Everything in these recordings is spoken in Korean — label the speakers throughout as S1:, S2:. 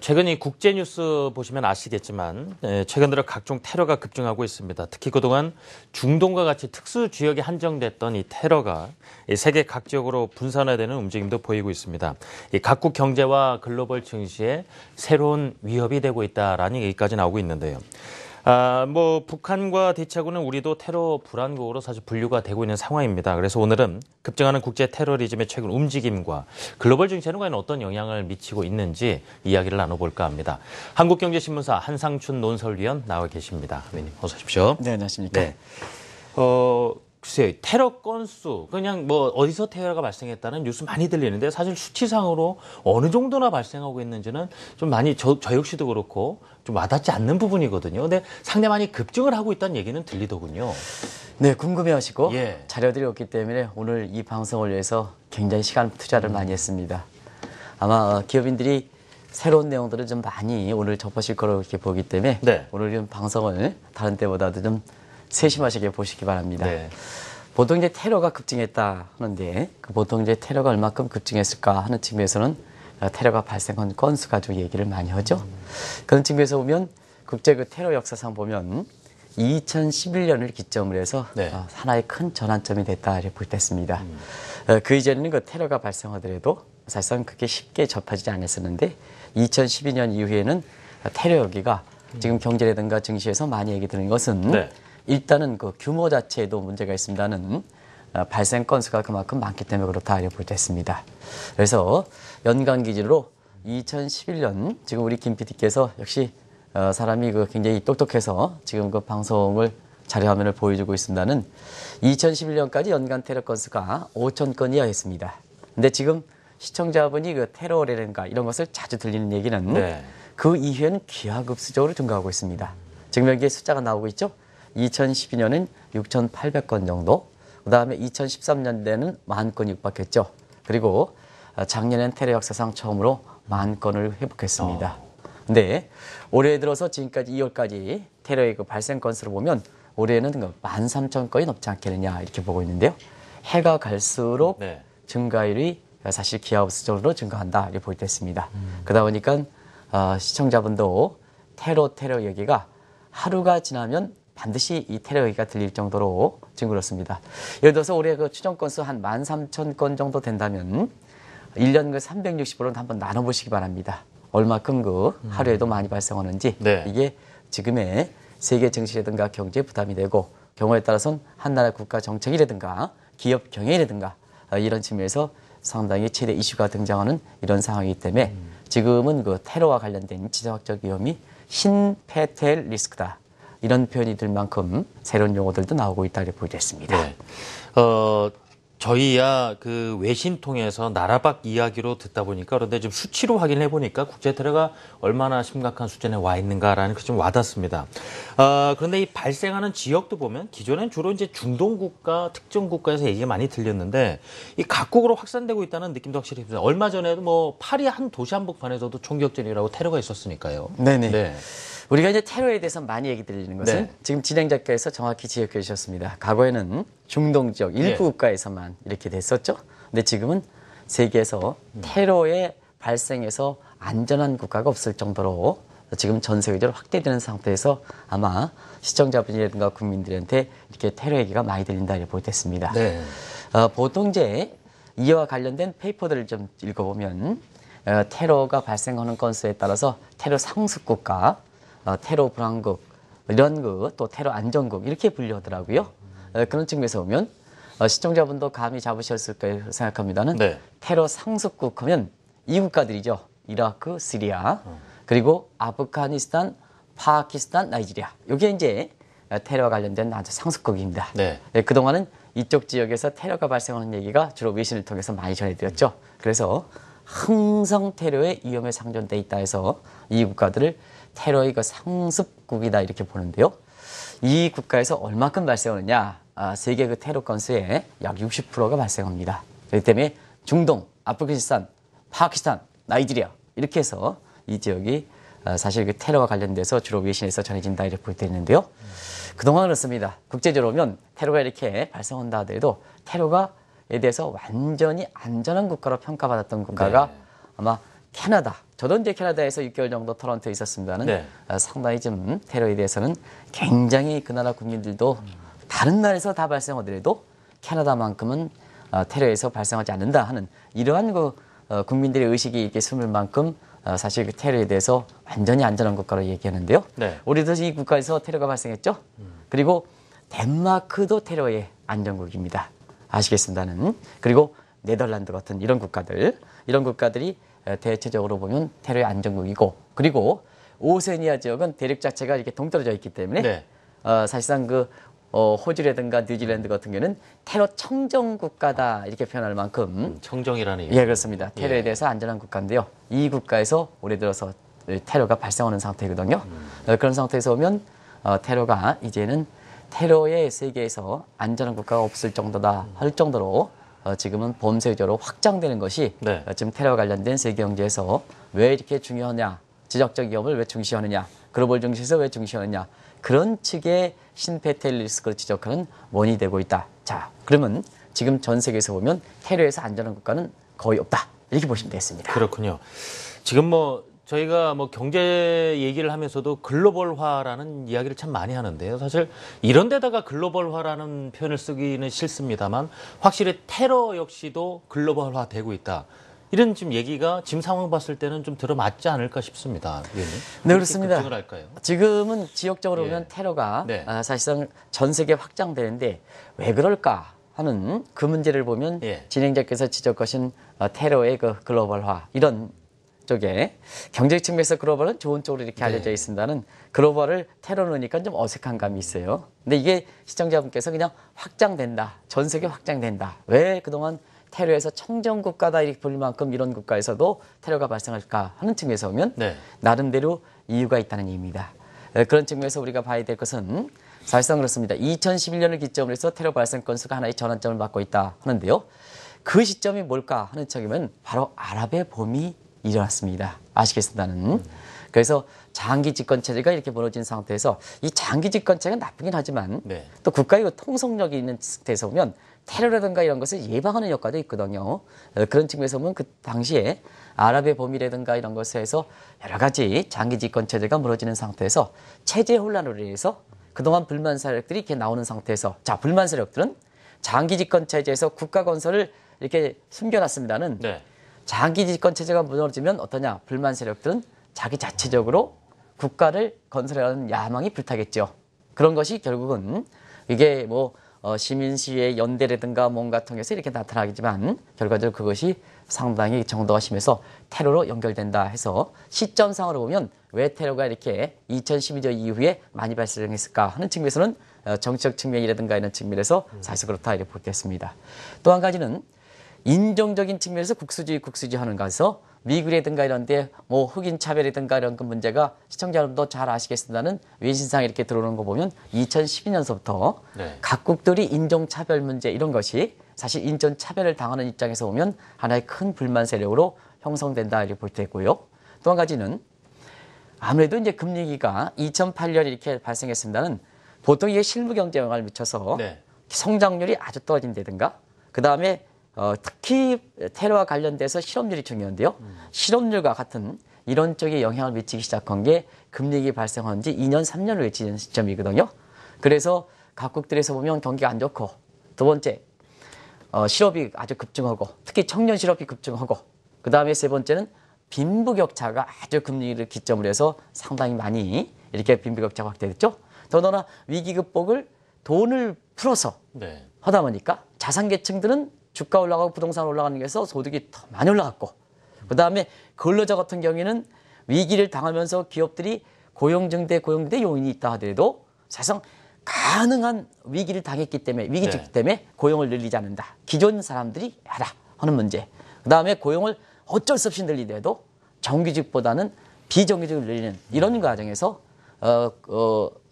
S1: 최근 이 국제 뉴스 보시면 아시겠지만 최근 들어 각종 테러가 급증하고 있습니다. 특히 그동안 중동과 같이 특수 지역에 한정됐던 이 테러가 세계 각 지역으로 분산화되는 움직임도 보이고 있습니다. 이 각국 경제와 글로벌 증시에 새로운 위협이 되고 있다라는 얘기까지 나오고 있는데요. 북한과 대치하고는 우리도 테러 불안국으로 사실 분류가 되고 있는 상황입니다. 그래서 오늘은 급증하는 국제 테러리즘의 최근 움직임과 글로벌 증시에는 과연 어떤 영향을 미치고 있는지 이야기를 나눠볼까 합니다. 한국경제신문사 한상춘 논설위원 나와 계십니다. 위원님 어서 오십시오.
S2: 네, 안녕하십니까.
S1: 네. 글쎄요, 테러 건수, 그냥 어디서 테러가 발생했다는 뉴스 많이 들리는데 사실 수치상으로 어느 정도나 발생하고 있는지는 좀 많이 저 역시도 그렇고 좀 와닿지 않는 부분이거든요. 근데 상당히 많이 급증을 하고 있다는 얘기는 들리더군요.
S2: 네, 궁금해하시고
S1: 예.
S2: 자료들이 없기 때문에 오늘 이 방송을 위해서 굉장히 시간 투자를 많이 했습니다. 아마 기업인들이 새로운 내용들을 좀 많이 오늘 접하실 거라고 이렇게 보기 때문에
S1: 네.
S2: 오늘 이 방송을 다른 때보다도 좀 세심하시게 보시기 바랍니다.
S1: 네.
S2: 보통 이제 테러가 급증했다 하는데 보통 이제 테러가 얼마큼 급증했을까 하는 측면에서는 테러가 발생한 건수 가지고 얘기를 많이 하죠. 그런 측면에서 보면 국제 테러 역사상 보면 2011년을 기점으로 해서
S1: 네.
S2: 하나의 큰 전환점이 됐다 이렇게 볼 때 있습니다. 그 이전에는 그 테러가 발생하더라도 사실상 그렇게 쉽게 접하지 않았었는데 2012년 이후에는 테러 여기가 지금 경제라든가 증시에서 많이 얘기 드는 것은
S1: 네.
S2: 일단은 그 규모 자체에도 문제가 있습니다는 발생 건수가 그만큼 많기 때문에 그렇다 이렇게 볼 때 있습니다. 그래서 연간 기준으로 2011년 지금 우리 김 PD께서 역시 사람이 굉장히 똑똑해서 지금 그 방송을 자료 화면을 보여주고 있습니다는 2011년까지 연간 테러 건수가 5천 건 이하였습니다. 근데 지금 시청자분이 그 테러라든가 이런 것을 자주 들리는 얘기는
S1: 네.
S2: 그 이후에는 기하급수적으로 증가하고 있습니다. 지금 여기에 숫자가 나오고 있죠. 2012년은 6,800건 정도, 그 다음에 2013년대는 10,000건이 육박했죠. 그리고 작년엔 테러 역사상 처음으로 10,000건을 회복했습니다. 근데 올해 들어서 지금까지 2월까지 테러의 그 발생 건수를 보면 올해는 13,000건이 넘지 않겠느냐 이렇게 보고 있는데요. 해가 갈수록
S1: 네.
S2: 증가율이 사실 기하급수적으로 증가한다 이렇게 볼 때 있습니다. 그러다 보니까 시청자분도 테러 얘기가 하루가 지나면 반드시 이 테러 얘기가 들릴 정도로 지금 그렇습니다. 예를 들어서 올해 그 추정 건수 한 13,000건 정도 된다면 1년 그 360으로는 한번 나눠보시기 바랍니다. 얼마큼 그 하루에도 많이 발생하는지
S1: 네.
S2: 이게 지금의 세계 증시라든가 경제에 부담이 되고 경우에 따라서는 한 나라 국가 정책이라든가 기업 경영이라든가 이런 측면에서 상당히 최대 이슈가 등장하는 이런 상황이기 때문에 지금은 그 테러와 관련된 지정학적 위험이 신패텔 리스크다. 이런 표현이 들 만큼 새로운 용어들도 나오고 있다고 보여졌습니다.
S1: 네. 저희야 그 외신 통해서 나라 밖 이야기로 듣다 보니까 그런데 좀 수치로 확인해 보니까 국제 테러가 얼마나 심각한 수준에 와 있는가라는 게 좀 와닿습니다. 그런데 이 발생하는 지역도 보면 기존엔 주로 이제 중동 국가, 특정 국가에서 얘기가 많이 들렸는데 이 각국으로 확산되고 있다는 느낌도 확실히 듭니다. 얼마 전에도 파리 한 도시 한복판에서도 총격전이라고 테러가 있었으니까요.
S2: 네네.
S1: 네.
S2: 우리가 이제 테러에 대해서 많이 얘기 드리는 것은
S1: 네.
S2: 지금 진행자께서 정확히 지적해 주셨습니다. 과거에는 중동 지역 일부 국가에서만 이렇게 됐었죠. 근데 지금은 세계에서 테러의 발생에서 안전한 국가가 없을 정도로 지금 전 세계적으로 확대되는 상태에서 아마 시청자분이라든가 국민들한테 이렇게 테러 얘기가 많이 들린다 이렇게 볼 때 있습니다.
S1: 네.
S2: 보통 이제 이와 관련된 페이퍼들을 좀 읽어보면 테러가 발생하는 건수에 따라서 테러 상습국가, 테러 불황국, 이런 또 테러 안전국 이렇게 분류하더라고요. 그런 측면에서 보면 시청자분도 감이 잡으셨을 거라고 생각합니다는
S1: 네.
S2: 테러 상습국 하면 이 국가들이죠. 이라크, 시리아, 그리고 아프가니스탄, 파키스탄, 나이지리아. 이게 이제 테러와 관련된 아주 상습국입니다.
S1: 네.
S2: 그동안은 이쪽 지역에서 테러가 발생하는 얘기가 주로 외신을 통해서 많이 전해드렸죠. 그래서 항상 테러의 위험에 상존돼 있다 해서 이 국가들을 테러의 그 상습국이다 이렇게 보는데요. 이 국가에서 얼마큼 발생하느냐? 세계 그 테러 건수의 약 60%가 발생합니다. 그렇기 때문에 중동, 아프가니스탄, 파키스탄, 나이지리아 이렇게 해서 이 지역이 사실 그 테러와 관련돼서 주로 외신에서 전해진다 이렇게 볼 때 있는데요. 그동안 그렇습니다. 국제적으로 보면 테러가 이렇게 발생한다 하더라도 테러가에 대해서 완전히 안전한 국가로 평가받았던 국가가 아마 캐나다, 저도 이제 캐나다에서 6개월 정도 토론토에 있었습니다는
S1: 네.
S2: 상당히 좀 테러에 대해서는 굉장히 그 나라 국민들도 다른 나라에서 다 발생하더라도 캐나다만큼은 테러에서 발생하지 않는다 하는 이러한 국민들의 의식이 이렇게 숨을 만큼 사실 그 테러에 대해서 완전히 안전한 국가로 얘기하는데요.
S1: 네.
S2: 우리도 이 국가에서 테러가 발생했죠. 그리고 덴마크도 테러의 안전국입니다. 아시겠습니다는. 그리고 네덜란드 같은 이런 국가들이 대체적으로 보면 테러의 안전국이고, 그리고 오세니아 지역은 대륙 자체가 이렇게 동떨어져 있기 때문에
S1: 네.
S2: 사실상 호주라든가 뉴질랜드 같은 경우는 테러 청정 국가다 이렇게 표현할 만큼
S1: 청정이라는
S2: 예, 그렇습니다. 테러에
S1: 예.
S2: 대해서 안전한 국가인데요. 이 국가에서 올해 들어서 테러가 발생하는 상태거든요. 그런 상태에서 보면 테러가 이제는 테러의 세계에서 안전한 국가가 없을 정도다 할 정도로 지금은 범죄적으로 확장되는 것이
S1: 네.
S2: 지금 테러 관련된 세계 경제에서 왜 이렇게 중요하냐, 지적적 위험을 왜 중시하느냐, 글로벌 증시에서 왜 중시하느냐, 그런 측의 신페텔 리스크를 지적하는 원인이 되고 있다. 자, 그러면 지금 전 세계에서 보면 테러에서 안전한 국가는 거의 없다. 이렇게 보시면 되겠습니다.
S1: 그렇군요. 지금 저희가 경제 얘기를 하면서도 글로벌화라는 이야기를 참 많이 하는데요. 사실 이런 데다가 글로벌화라는 표현을 쓰기는 싫습니다만 확실히 테러 역시도 글로벌화되고 있다. 이런 지금 얘기가 지금 상황 봤을 때는 좀 들어맞지 않을까 싶습니다. 위원님.
S2: 네, 그렇습니다.
S1: 급증을 할까요?
S2: 지금은 지역적으로
S1: 예.
S2: 보면 테러가
S1: 네.
S2: 사실상 전 세계 확장되는데 왜 그럴까 하는 그 문제를 보면
S1: 예.
S2: 진행자께서 지적하신 테러의 그 글로벌화 이런 쪽에 경제 측면에서 글로벌은 좋은 쪽으로 이렇게 알려져 있습니다는 글로벌을 테러로 넣으니까 좀 어색한 감이 있어요. 근데 이게 시청자분께서 그냥 확장된다. 전 세계 확장된다. 왜 그동안 테러에서 청정국가다 이렇게 불릴 만큼 이런 국가에서도 테러가 발생할까 하는 측면에서 보면
S1: 네.
S2: 나름대로 이유가 있다는 얘기입니다. 그런 측면에서 우리가 봐야 될 것은 사실상 그렇습니다. 2011년을 기점으로 해서 테러 발생 건수가 하나의 전환점을 맞고 있다 하는데요. 그 시점이 뭘까 하는 측이면 바로 아랍의 봄이 일어났습니다. 아시겠습니다는. 그래서 장기 집권 체제가 이렇게 무너진 상태에서 이 장기 집권 체제가 나쁘긴 하지만
S1: 네.
S2: 또 국가의 통속력이 있는 상태에서 보면 테러라든가 이런 것을 예방하는 역할도 있거든요. 그런 측면에서 보면 그 당시에 아랍의 봄이라든가 이런 것에 해서 여러 가지 장기 집권 체제가 무너지는 상태에서 체제 혼란으로 인해서 그동안 불만 세력들이 이렇게 나오는 상태에서 자, 불만 세력들은 장기 집권 체제에서 국가 건설을 이렇게 숨겨놨습니다는
S1: 네.
S2: 장기 집권 체제가 무너지면 어떠냐? 불만 세력들은 자기 자체적으로 국가를 건설하는 야망이 불타겠죠. 그런 것이 결국은 이게 시민시위의 연대라든가 뭔가 통해서 이렇게 나타나겠지만 결과적으로 그것이 상당히 정도가 심해서 테러로 연결된다 해서 시점상으로 보면 왜 테러가 이렇게 2012년 이후에 많이 발생했을까 하는 측면에서는 정치적 측면이라든가 이런 측면에서 사실 그렇다 이렇게 보겠습니다. 또 한 가지는 인종적인 측면에서 국수주의 하는 것에서 미국이라든가 이런 데 흑인 차별이라든가 이런 그 문제가 시청자 여러분도 잘 아시겠습니다는 외신상에 이렇게 들어오는 거 보면 2012년서부터
S1: 네.
S2: 각국들이 인종차별 문제 이런 것이 사실 인종차별을 당하는 입장에서 보면 하나의 큰 불만 세력으로 형성된다 이렇게 볼 때 있고요. 또 한 가지는 아무래도 이제 금리기가 2008년에 이렇게 발생했습니다는 보통 이게 실무 경제 영향을 미쳐서
S1: 네.
S2: 성장률이 아주 떨어진다든가 그 다음에 특히 테러와 관련돼서 실업률이 중요한데요. 실업률과 같은 이런 쪽에 영향을 미치기 시작한 게 금리기 발생한 지 2년, 3년을 외치는 시점이거든요. 그래서 각국들에서 보면 경기가 안 좋고 두 번째 실업이 아주 급증하고 특히 청년 실업이 급증하고 그 다음에 세 번째는 빈부격차가 아주 금리를 기점으로 해서 상당히 많이 이렇게 빈부격차가 확대됐죠. 더더나 위기 극복을 돈을 풀어서
S1: 네.
S2: 하다 보니까 자산계층들은 주가 올라가고 부동산 올라가는 게서 소득이 더 많이 올라갔고 그다음에 근로자 같은 경우에는 위기를 당하면서 기업들이 고용증대 요인이 있다 하더라도 사실상 가능한 위기를 당했기 때문에 위기적 때문에 고용을 늘리지 않는다. 기존 사람들이 해라 하는 문제. 그다음에 고용을 어쩔 수 없이 늘리더라도 정규직보다는 비정규직을 늘리는 이런 과정에서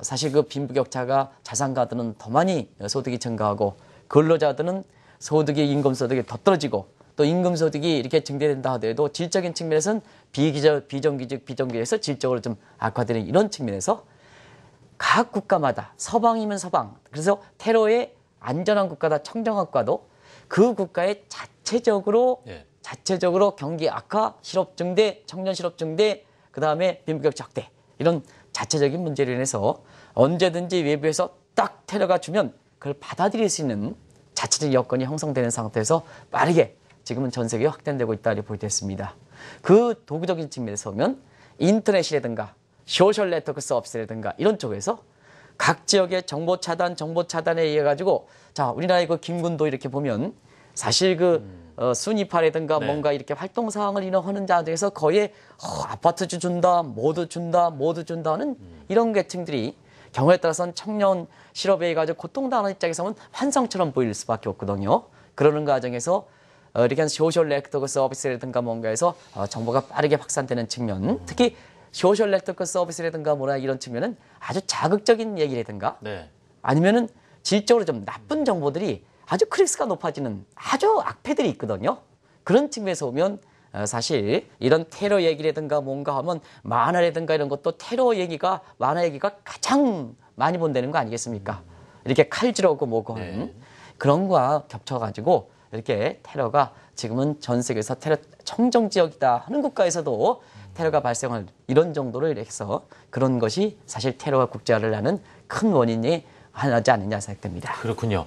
S2: 사실 그 빈부격차가 자산가들은 더 많이 소득이 증가하고 근로자들은 소득이 임금소득이 더 떨어지고 또 임금소득이 이렇게 증대된다 하더라도 질적인 측면에서는 비정규직에서 질적으로 좀 악화되는 이런 측면에서 각 국가마다 서방이면 서방 그래서 테러의 안전한 국가다 청정한 국가도 그 국가의 자체적으로
S1: 예.
S2: 자체적으로 경기 악화, 실업 증대, 청년 실업 증대, 그다음에 빈부격 적대 이런 자체적인 문제로 인해서 언제든지 외부에서 딱 테러가 주면 그걸 받아들일 수 있는 자체적 여건이 형성되는 상태에서 빠르게 지금은 전 세계에 확대되고 있다 이렇게 보여졌습니다. 그 도구적인 측면에서 보면 인터넷이라든가 소셜 네트워크 서비스라든가 이런 쪽에서 각 지역의 정보 차단에 의해 가지고 자 우리나라의 그 김군도 이렇게 보면 사실 순위파라든가
S1: 네.
S2: 뭔가 이렇게 활동 사항을 인허하는 자들에서 거의 아파트주 준다, 모두 준다는 이런 계층들이 경우에 따라서는 청년 실업에 의해 가지고 고통당하는 입장에서 보면 환상처럼 보일 수밖에 없거든요. 그러는 과정에서 이렇게 소셜 네트워크 서비스라든가 뭔가에서 정보가 빠르게 확산되는 측면, 특히 소셜 네트워크 서비스라든가 뭐라 이런 측면은 아주 자극적인 얘기라든가
S1: 네.
S2: 아니면은 질적으로 좀 나쁜 정보들이 아주 클릭수가 높아지는 아주 악패들이 있거든요. 그런 측면에서 보면 사실 이런 테러 얘기라든가 뭔가 하면 만화라든가 이런 것도 테러 얘기가 만화 얘기가 가장 많이 본다는 거 아니겠습니까? 이렇게 칼질하고 뭐고 하는
S1: 네.
S2: 그런 거와 겹쳐가지고 이렇게 테러가 지금은 전 세계에서 테러 청정 지역이다 하는 국가에서도 테러가 발생할 이런 정도로 이렇게 해서 그런 것이 사실 테러가 국제화를 하는 큰 원인이 하나지 않느냐 생각됩니다.
S1: 그렇군요.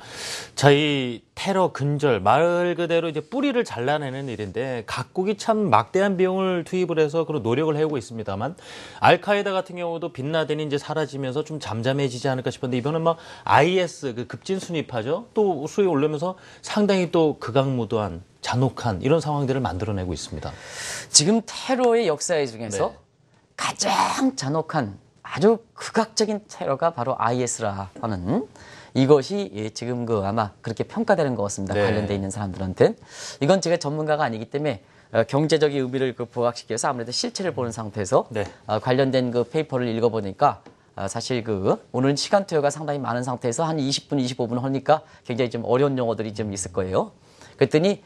S1: 자, 이 테러 근절, 말 그대로 이제 뿌리를 잘라내는 일인데 각국이 참 막대한 비용을 투입을 해서 그런 노력을 해오고 있습니다만 알카에다 같은 경우도 빈라덴이 이제 사라지면서 좀 잠잠해지지 않을까 싶었는데 이번엔 막 IS 그 급진 순위파죠. 또 수위 올르면서 상당히 또 극악무도한 잔혹한 이런 상황들을 만들어내고 있습니다.
S2: 지금 테러의 역사 중에서
S1: 네.
S2: 가장 잔혹한 아주 극악적인 테러가 바로 IS라 하는 이것이 지금 아마 그렇게 평가되는 것 같습니다.
S1: 네.
S2: 관련돼 있는 사람들한테는. 이건 제가 전문가가 아니기 때문에 경제적인 의미를 부각시키기 위해서 아무래도 실체를 보는 상태에서
S1: 네.
S2: 관련된 그 페이퍼를 읽어보니까 사실 오늘은 시간 투여가 상당히 많은 상태에서 한 20분, 25분 하니까 굉장히 좀 어려운 용어들이 좀 있을 거예요. 그랬더니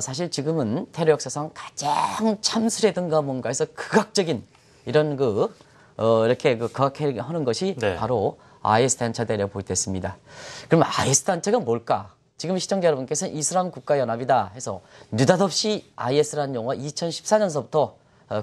S2: 사실 지금은 테러 역사상 가장 참수라든가 뭔가에서 극악적인 이런 이렇게 극악하게 하는 것이
S1: 네.
S2: 바로 IS 단체다 보였습니다. 그럼 IS 단체가 뭘까? 지금 시청자 여러분께서는 이슬람 국가연합이다 해서 느닷없이 IS라는 용어가 2014년서부터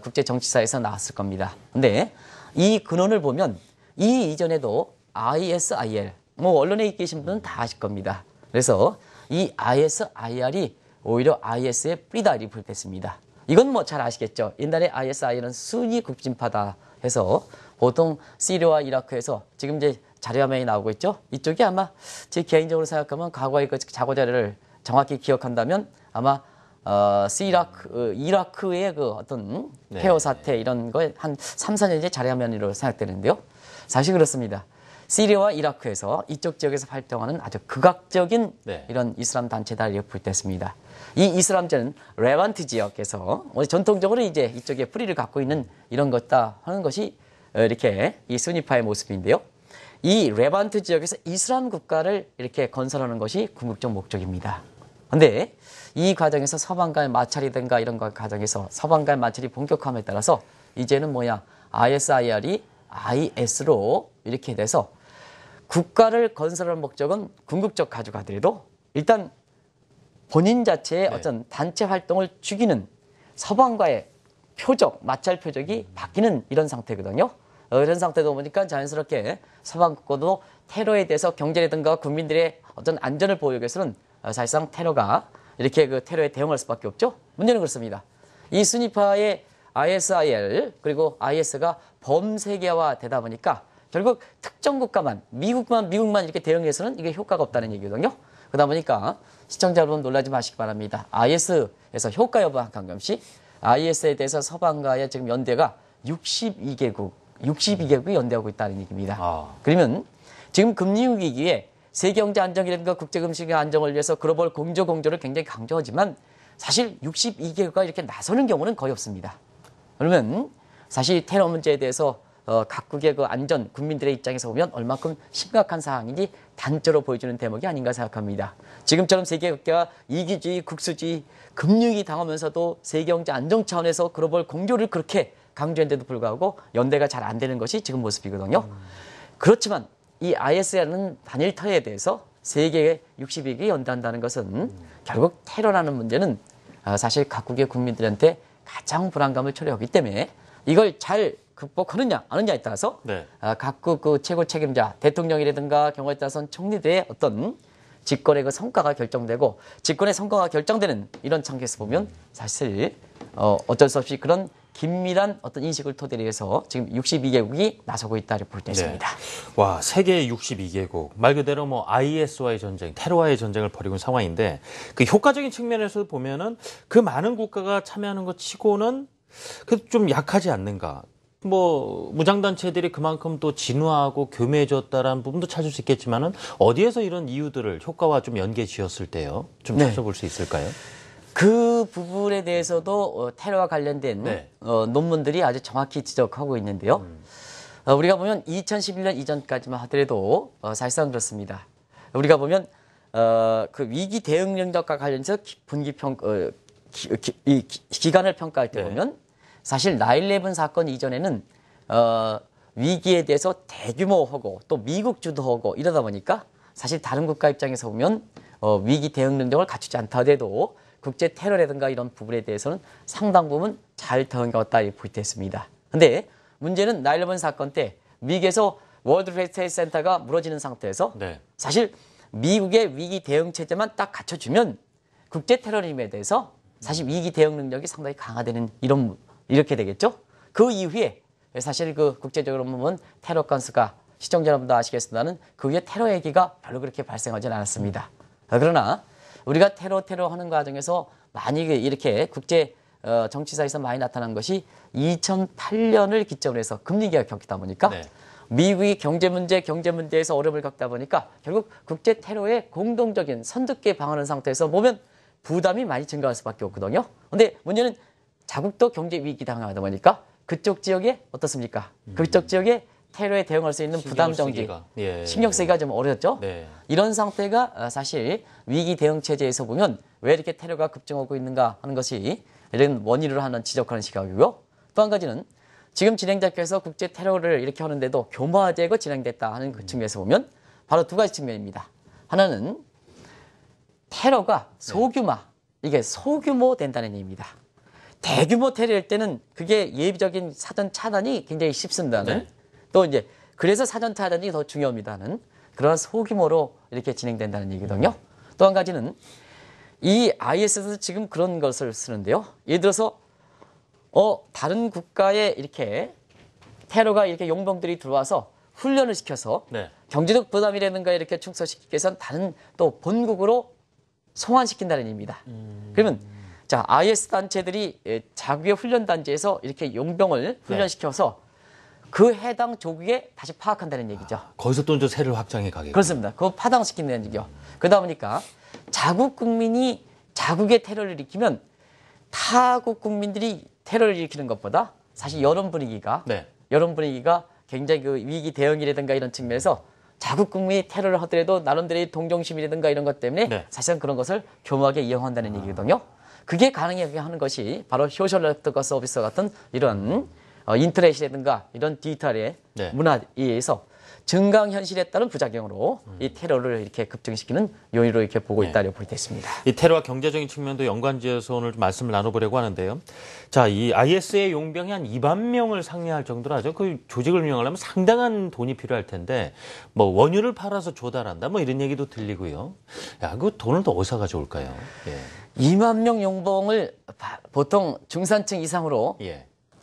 S2: 국제 정치사에서 나왔을 겁니다. 근데 이 근원을 보면 이 이전에도 ISIL 언론에 계신 분은 다 아실 겁니다. 그래서 이 ISIR이 오히려 IS의 뿌리다 이렇게 보였습니다. 이건 잘 아시겠죠? 옛날에 ISIL은 순위 급진파다 해서 보통 시리아와 이라크에서 지금 이제 자료화면이 나오고 있죠. 이쪽이 아마 제 개인적으로 생각하면 과거의 그 자고 자료를 정확히 기억한다면 아마 이라크의 어떤
S1: 네.
S2: 폐허 사태 이런 거에 한 3, 4년째 자료화면으로 생각되는데요. 사실 그렇습니다. 시리아와 이라크에서 이쪽 지역에서 활동하는 아주 극악적인
S1: 네.
S2: 이런 이슬람 단체다 이렇게 보였습니다. 이 이슬람제는 레반트 지역에서 전통적으로 이제 이쪽에 뿌리를 갖고 있는 이런 것다 하는 것이 이렇게 이 순위파의 모습인데요. 이 레반트 지역에서 이슬람 국가를 이렇게 건설하는 것이 궁극적 목적입니다. 그런데 이 과정에서 서방과의 마찰이든가 이런 과정에서 서방과의 마찰이 본격화함에 따라서 이제는 ISIR이 IS로 이렇게 돼서 국가를 건설하는 목적은 궁극적 가져가더라도 일단 본인 자체의 어떤 단체 활동을 죽이는 서방과의 마찰 표적이 바뀌는 이런 상태거든요. 이런 상태다 보니까 자연스럽게 서방 국가도 테러에 대해서 경제라든가 국민들의 어떤 안전을 보호하기 위해서는 사실상 테러가 이렇게 테러에 대응할 수밖에 없죠. 문제는 그렇습니다. 이 순위파의 ISIL 그리고 IS가 범세계화 되다 보니까 결국 특정 국가만 미국만 이렇게 대응해서는 이게 효과가 없다는 얘기거든요. 그러다 보니까 시청자 여러분 놀라지 마시기 바랍니다. IS에서 효과 여부 한 가끔씩 IS에 대해서 서방과의 지금 연대가 62개국이 연대하고 있다는 얘기입니다. 그러면 지금 금리 위기에 세계 경제 안정이라든가 국제 금융 안정을 위해서 글로벌 공조를 굉장히 강조하지만 사실 62개국가 이렇게 나서는 경우는 거의 없습니다. 그러면 사실 테러 문제에 대해서 각국의 안전, 국민들의 입장에서 보면 얼마큼 심각한 사항인지 단적으로 보여주는 대목이 아닌가 생각합니다. 지금처럼 세계 국가가 이기주의, 국수주의, 금융위 당하면서도 세계 경제 안정 차원에서 글로벌 공조를 그렇게 강조했는데도 불구하고 연대가 잘 안 되는 것이 지금 모습이거든요. 그렇지만 이 IS라는 단일 터에 대해서 세계의 62개국이 연대한다는 것은 결국 테러라는 문제는 사실 각국의 국민들한테 가장 불안감을 초래하기 때문에 이걸 잘 극복하느냐 안 하느냐에 따라서
S1: 네.
S2: 각국 그 최고 책임자 대통령이라든가 경우에 따라서는 총리들의 어떤 집권의 그 성과가 결정되고 집권의 성과가 결정되는 이런 장에서 보면 사실 어쩔 수 없이 그런 긴밀한 어떤 인식을 토대로 해서 지금 62개국이 나서고 있다를 볼 때 있습니다.
S1: 와, 세계 62개국. 말 그대로 뭐 IS와의 전쟁, 테러와의 전쟁을 벌이고 있는 상황인데 그 효과적인 측면에서 보면은 그 많은 국가가 참여하는 것 치고는 그 좀 약하지 않는가. 뭐 무장단체들이 그만큼 또 진화하고 교묘해졌다라는 부분도 찾을 수 있겠지만은 어디에서 이런 이유들을 효과와 좀 연계지었을 때요? 좀
S2: 네.
S1: 찾아볼 수 있을까요?
S2: 그 부분에 대해서도 테러와 관련된
S1: 네.
S2: 논문들이 아주 정확히 지적하고 있는데요. 우리가 보면 2011년 이전까지만 하더라도 사실상 그렇습니다. 우리가 보면 그 위기 대응 능력과 관련해서 기간을 평가할 때
S1: 네.
S2: 보면 사실 9/11 사건 이전에는 위기에 대해서 대규모하고 또 미국 주도하고 이러다 보니까 사실 다른 국가 입장에서 보면 위기 대응 능력을 갖추지 않다 하더라도 국제 테러라든가 이런 부분에 대해서는 상당 부분 잘 대응해왔다 이렇게 됐습니다. 근데 문제는 9/11 사건 때 미국에서 월드 트레이드 센터가 무너지는 상태에서
S1: 네.
S2: 사실 미국의 위기 대응 체제만 딱 갖춰주면 국제 테러림에 대해서 사실 위기 대응 능력이 상당히 강화되는 이렇게 되겠죠. 그 이후에 사실 그 국제적으로 보면 테러 건수가 시청자 여러분도 아시겠습니다는 그 후에 테러 얘기가 별로 그렇게 발생하지 않았습니다. 그러나 우리가 테러 하는 과정에서 많이 이렇게 국제 정치사에서 많이 나타난 것이 2008년을 기점으로 해서 금리기가 겪다 보니까
S1: 네.
S2: 미국이 경제 문제에서 어려움을 겪다 보니까 결국 국제 테러에 공동적인 선두기에 방하는 상태에서 보면 부담이 많이 증가할 수밖에 없거든요. 근데 문제는 자국도 경제 위기 당하다 보니까 그쪽 지역에 어떻습니까? 그쪽 지역에 테러에 대응할 수 있는 부담 정지, 신경 쓰기가 좀 어렵죠.
S1: 네.
S2: 이런 상태가 사실 위기 대응 체제에서 보면 왜 이렇게 테러가 급증하고 있는가 하는 것이 이런 원인으로 하는 지적하는 시각이고요. 또 한 가지는 지금 진행자께서 국제 테러를 이렇게 하는데도 교마제가 진행됐다 하는 그 측면에서 보면 바로 두 가지 측면입니다. 하나는 테러가 이게 소규모 된다는 얘기입니다. 대규모 테러일 때는 그게 예비적인 사전 차단이 굉장히 쉽습니다는
S1: 네.
S2: 또 이제 그래서 사전 차단이 더 중요합니다는 그런 소규모로 이렇게 진행된다는 얘기거든요. 또 한 가지는 이 IS에서 지금 그런 것을 쓰는데요. 예를 들어서 다른 국가에 이렇게 테러가 이렇게 용병들이 들어와서 훈련을 시켜서
S1: 네.
S2: 경제적 부담이라든가 이렇게 축소시키기 위해서는 다른 또 본국으로 송환시킨다는 의미입니다. 그러면 자 IS 단체들이 자국의 훈련 단지에서 이렇게 용병을 훈련시켜서 그 해당 조국에 다시 파악한다는 얘기죠.
S1: 거기서 또 이제 세를 확장해 가게.
S2: 그렇습니다. 그거 파당시킨다는 얘기죠. 그러다 보니까 자국 국민이 자국의 테러를 일으키면 타국 국민들이 테러를 일으키는 것보다 사실 여론 분위기가 굉장히 그 위기 대응이라든가 이런 측면에서 자국 국민이 테러를 하더라도 나름대로의 동정심이라든가 이런 것 때문에 사실은 그런 것을 교묘하게 이용한다는 얘기거든요. 그게 가능하게 하는 것이 바로 소셜 네트워크 서비스 같은 이런 인터넷이라든가 이런 디지털의 문화에 의해서 증강현실에 따른 부작용으로 이 테러를 이렇게 급증시키는 요인으로 이렇게 보고 있다고 볼 때 있습니다.
S1: 이 테러와 경제적인 측면도 연관지어서 오늘 좀 말씀을 나눠보려고 하는데요. 자, 이 IS의 용병이 한 2만 명을 상회할 정도로 하죠. 그 조직을 운영하려면 상당한 돈이 필요할 텐데 뭐 원유를 팔아서 조달한다 뭐 이런 얘기도 들리고요. 야, 그 돈을 또 어디서 가져올까요?
S2: 2만 명 용병을 보통 중산층 이상으로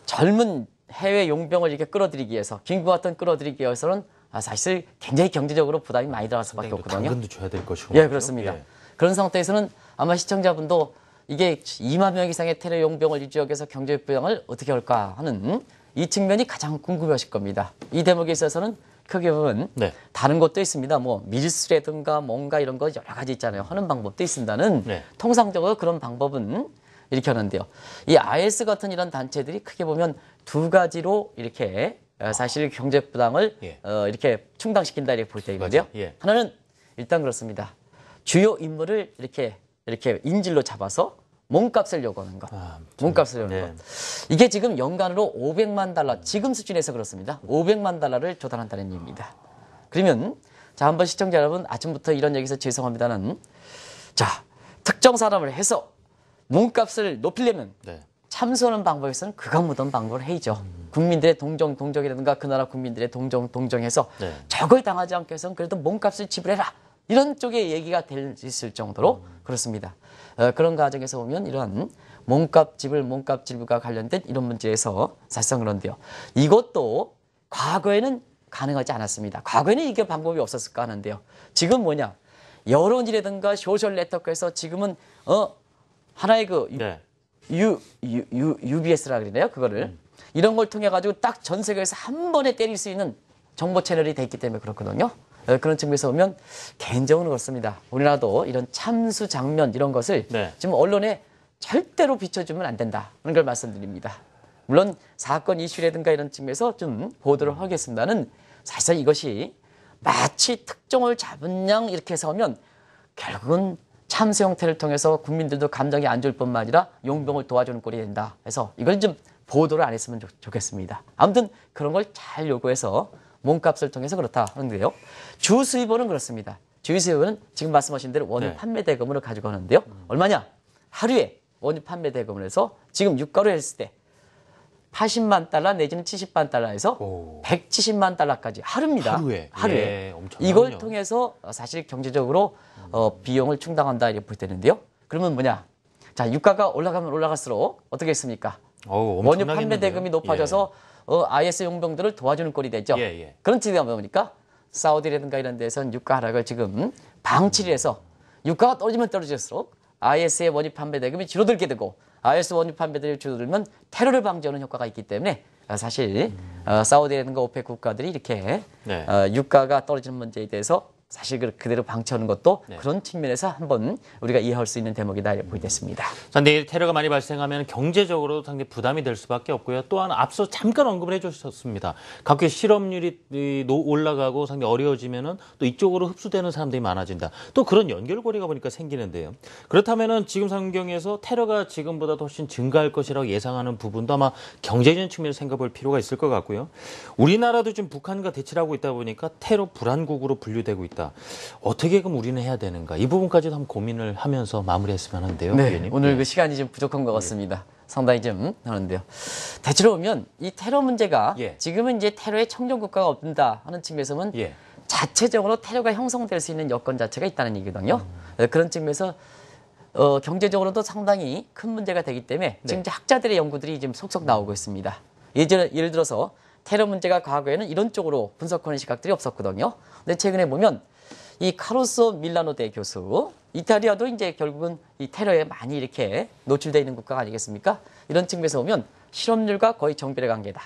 S2: 젊은 해외 용병을 이렇게 끌어들이기 위해서 김구 같은 끌어들이기 위해서는 사실 굉장히 경제적으로 부담이 많이 들어갈 수밖에 없거든요.
S1: 당근도 줘야 될 것이고.
S2: 그렇습니다. 그런 상태에서는 아마 시청자분도 이게 2만 명 이상의 테러 용병을 유지하기 위해서 경제 부양을 어떻게 할까 하는 이 측면이 가장 궁금해하실 겁니다. 이 대목에 있어서는 크게 보면 다른 것도 있습니다. 뭐 밀수라든가 뭔가 이런 거 여러 가지 있잖아요. 하는 방법도 있습니다는 통상적으로 그런 방법은 이렇게 하는데요. 이 IS 같은 이런 단체들이 크게 보면 두 가지로 이렇게 사실 경제 부담을 이렇게 충당시킨다 이렇게 볼 때 있는데요. 하나는 일단 그렇습니다. 주요 인물을 이렇게 인질로 잡아서 몸값을 요구하는 것. 몸값을 요구하는 것. 이게 지금 연간으로 500만 달러, 지금 수준에서 그렇습니다. 500만 달러를 조달한다는 얘기입니다. 그러면 자 한번 시청자 여러분 아침부터 이런 얘기해서 죄송합니다는 자 특정 사람을 해서 몸값을 높이려면
S1: 네.
S2: 참수하는 방법에서는 극악무도한 방법을 해야죠. 국민들의 동정이라든가 그 나라 국민들의 동정해서
S1: 네.
S2: 적을 당하지 않기 위해서는 그래도 몸값을 지불해라. 이런 쪽의 얘기가 될 수 있을 정도로 그렇습니다. 그런 과정에서 보면 이런 몸값 지불과 관련된 이런 문제에서 사실상 그런데요. 이것도 과거에는 가능하지 않았습니다. 과거에는 이게 방법이 없었을까 하는데요. 지금 뭐냐? 여론이라든가 소셜 네트워크에서 지금은 하나의 그
S1: 네.
S2: UBS라 그러네요. 그거를 이런 걸 통해 가지고 딱 전 세계에서 한 번에 때릴 수 있는 정보 채널이 돼 있기 때문에 그렇거든요. 그런 측면에서 보면 개인적으로 그렇습니다. 우리나라도 이런 참수 장면 이런 것을
S1: 네.
S2: 지금 언론에 절대로 비춰주면 안 된다는 걸 말씀드립니다. 물론 사건 이슈라든가 이런 측면에서 좀 보도를 하겠습니다는 사실상 이것이 마치 특종을 잡은 양 이렇게 해서 하면 결국은 참수 형태를 통해서 국민들도 감정이 안 좋을 뿐만 아니라 용병을 도와주는 꼴이 된다. 그래서 이걸 좀 보도를 안 했으면 좋겠습니다. 아무튼 그런 걸 잘 요구해서 몸값을 통해서 그렇다 하는데요. 주수입원은 그렇습니다. 주수입원은 지금 말씀하신 대로 원유
S1: 네.
S2: 판매 대금으로 가지고 가는데요. 얼마냐? 하루에 원유 판매 대금을 해서 지금 유가로 했을 때 80만 달러 내지는 70만 달러에서 170만 달러까지 하루입니다.
S1: 하루에. 예, 엄청나군요.
S2: 이걸 통해서 사실 경제적으로 비용을 충당한다 이렇게 볼 때는데요. 그러면 뭐냐? 자, 유가가 올라가면 올라갈수록 어떻게 했습니까? 원유 판매 대금이 높아져서 IS 용병들을 도와주는 꼴이 되죠.
S1: 예.
S2: 그런 측면이 보니까 사우디라든가 이런 데서는 유가 하락을 지금 방치를 해서 유가가 떨어지면 떨어질수록 IS의 원유 판매 대금이 줄어들게 되고 IS 원유 판매 대금이 줄어들면 테러를 방지하는 효과가 있기 때문에 사실 사우디라든가 오펙 국가들이 이렇게
S1: 네.
S2: 유가가 떨어지는 문제에 대해서 사실 그대로 방치하는 것도
S1: 네.
S2: 그런 측면에서 한번 우리가 이해할 수 있는 대목이다 이렇게 보겠습니다.
S1: 내일 테러가 많이 발생하면 경제적으로 상당히 부담이 될 수밖에 없고요. 또한 앞서 잠깐 언급을 해주셨습니다. 각국의 실업률이 올라가고 상당히 어려워지면은 또 이쪽으로 흡수되는 사람들이 많아진다. 또 그런 연결고리가 보니까 생기는데요. 그렇다면은 지금 상경에서 테러가 지금보다 훨씬 증가할 것이라고 예상하는 부분도 아마 경제적인 측면에서 생각해볼 필요가 있을 것 같고요. 우리나라도 지금 북한과 대치를 하고 있다 보니까 테러 불안국으로 분류되고 있다. 어떻게 그럼 우리는 해야 되는가? 이 부분까지도 한번 고민을 하면서 마무리했으면 하는데요.
S2: 네,
S1: 위원님.
S2: 오늘 그 시간이 좀 부족한 것 같습니다. 상당히 좀 하는데요. 대체로 보면 이 테러 문제가
S1: 예.
S2: 지금은 이제 테러의 청정 국가가 없다 하는 측면에서는
S1: 예.
S2: 자체적으로 테러가 형성될 수 있는 여건 자체가 있다는 얘기거든요. 그런 측면에서 경제적으로도 상당히 큰 문제가 되기 때문에 지금 이제 학자들의 연구들이 지금 속속 나오고 있습니다. 예를 들어서 테러 문제가 과거에는 이런 쪽으로 분석하는 시각들이 없었거든요. 근데 최근에 보면 이 카로소 밀라노대 교수, 이탈리아도 이제 결국은 이 테러에 많이 이렇게 노출되어 있는 국가가 아니겠습니까? 이런 측면에서 보면 실업률과 거의 정비례 관계다.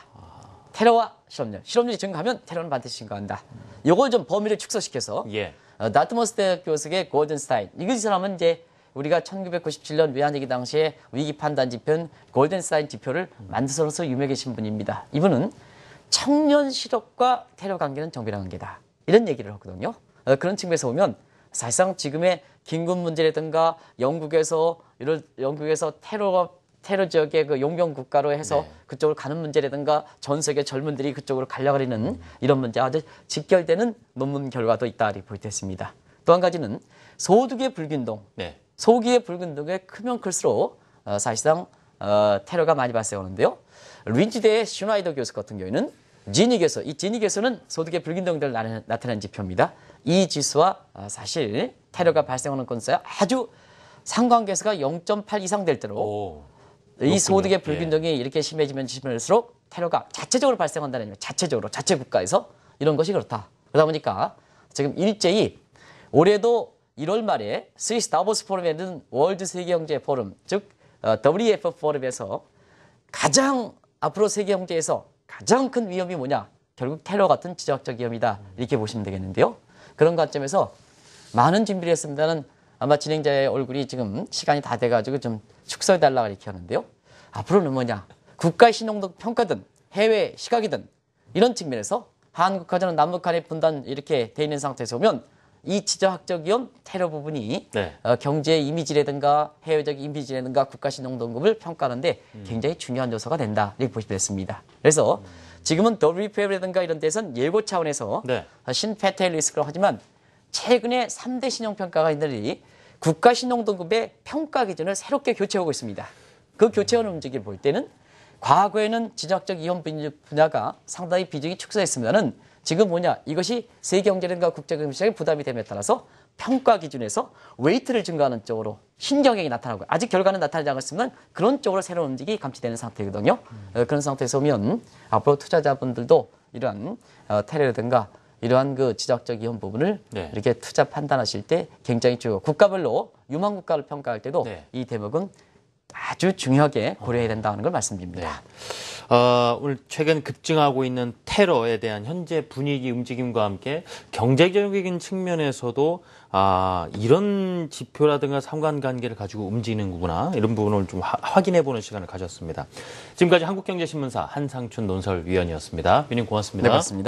S2: 테러와 실업률이 증가하면 테러는 반드시 증가한다. 이걸 좀 범위를 축소시켜서
S1: 예.
S2: 다트머스 대학 교수의 골든스타인, 이 사람은 이제 우리가 1997년 외환위기 당시에 위기 판단 지표인 골든스타인 지표를 만들어서 유명해진 분입니다. 이분은 청년 실업과 테러 관계는 정비례 관계다. 이런 얘기를 하거든요. 그런 측면에서 보면 사실상 지금의 긴급 문제라든가 영국에서 테러 지역의 그 용병 국가로 해서
S1: 네.
S2: 그쪽으로 가는 문제라든가 전 세계 젊은들이 그쪽으로 가려고 하는 이런 문제 아주 직결되는 논문 결과도 있다 이렇게 볼 때 있습니다. 또 한 가지는 소득의 불균등.
S1: 네.
S2: 소득의 불균등이 크면 클수록 사실상 테러가 많이 발생하는데요. 린치대의 슈나이더 교수 같은 경우에는 지니 교수, 이 지니 교수는 소득의 불균등을 나타내는 지표입니다. 이 지수와 사실 테러가 발생하는 건수가 아주 상관계수가 0.8 이상 될 때로 이 소득의 불균등이 이렇게 심해지면 심해질수록 테러가 자체적으로 발생한다는 얘기입니다. 자체적으로, 자체 국가에서 이런 것이 그렇다. 그러다 보니까 지금 일제히 올해도 1월 말에 스위스 다보스 포럼에 있는 월드 세계경제 포럼, 즉 WEF 포럼에서 가장 앞으로 세계 경제에서 가장 큰 위험이 뭐냐? 결국 테러 같은 지정학적 위험이다. 이렇게 보시면 되겠는데요. 그런 관점에서 많은 준비를 했습니다는 아마 진행자의 얼굴이 지금 시간이 다 돼가지고 좀 축소해달라고 이렇게 하는데요. 앞으로는 뭐냐? 국가 신용도 평가든 해외 시각이든 이런 측면에서 한국화저는 남북한의 분단 이렇게 돼 있는 상태에서 보면 이 지정학적 위험 테러 부분이
S1: 네.
S2: 경제 이미지라든가 해외적 이미지라든가 국가 신용등급을 평가하는데 굉장히 중요한 요소가 된다 이렇게 보시면 됐습니다. 그래서 지금은 WPF라든가 이런 데서는 예고 차원에서
S1: 네.
S2: 신패텔 리스크라고 하지만 최근에 3대 신용평가가들이 국가신용등급의 평가 기준을 새롭게 교체하고 있습니다. 그 교체하는 움직임을 볼 때는 과거에는 지정학적 이혼 분야가 상당히 비중이 축소했습니다는 지금 뭐냐, 이것이 세계경제력과 국제금융시장에 부담이 됨에 따라서 평가 기준에서 웨이트를 증가하는 쪽으로 신경향이 나타나고, 아직 결과는 나타나지 않았지만 그런 쪽으로 새로운 움직임이 감지되는 상태거든요. 그런 상태에서 보면 앞으로 투자자분들도 이러한 테러라든가 이러한 그 지정학적 이혼 부분을
S1: 네.
S2: 이렇게 투자 판단하실 때 굉장히 중요하고, 국가별로 유망 국가를 평가할 때도
S1: 네.
S2: 이 대목은 아주 중요하게 고려해야 된다는 걸 말씀드립니다.
S1: 오늘 최근 급증하고 있는 테러에 대한 현재 분위기 움직임과 함께 경제적인 측면에서도 이런 지표라든가 상관관계를 가지고 움직이는구나, 이런 부분을 좀 확인해보는 시간을 가졌습니다. 지금까지 한국경제신문사 한상춘 논설위원이었습니다. 위원님 고맙습니다.
S2: 네, 맞습니다.